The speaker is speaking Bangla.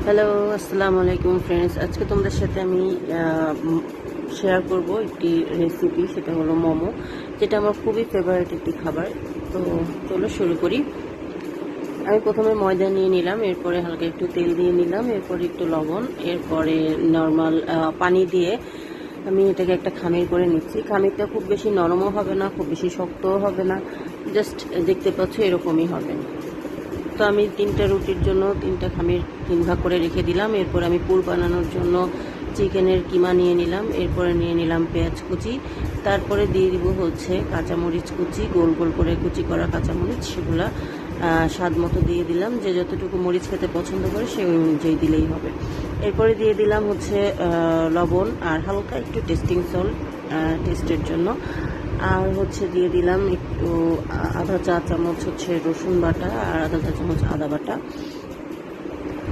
হ্যালো, আসসালামু আলাইকুম ফ্রেন্ডস। আজকে তোমাদের সাথে আমি শেয়ার করব একটি রেসিপি, সেটা হলো মোমো, যেটা আমার খুবই ফেভারিট একটি খাবার। তো চলো শুরু করি। আমি প্রথমে ময়দা নিয়ে নিলাম, এরপরে হালকা একটু তেল দিয়ে নিলাম, এরপরে একটু লবণ, এরপরে নর্মাল পানি দিয়ে আমি এটাকে একটা খামির করে নিচ্ছি। খামিরটা খুব বেশি নরমও হবে না, খুব বেশি শক্তও হবে না, জাস্ট দেখতে পাচ্ছ এরকমই হবে। তো আমি 3টা রুটির জন্য 3টা খামির 3 ভাগ করে রেখে দিলাম। এরপর আমি পুর বানানোর জন্য চিকেনের কিমা নিয়ে নিলাম, এরপরে নিয়ে নিলাম পেঁয়াজ কুচি, তারপরে দিয়ে দিব হচ্ছে কাঁচামরিচ কুচি, গোল গোল করে কুচি করা কাঁচামরিচ, সেগুলা স্বাদ মতো দিয়ে দিলাম। যে যতটুকু মরিচ খেতে পছন্দ করে সে ওই অনুযায়ী দিলেই হবে। এরপরে দিয়ে দিলাম হচ্ছে লবণ আর হালকা একটু টেস্টিং সল্ট টেস্টের জন্য। আর হচ্ছে দিয়ে দিলাম একটু আধা চা চামচ হচ্ছে রসুন বাটা আর আধা চা চামচ আদা বাটা।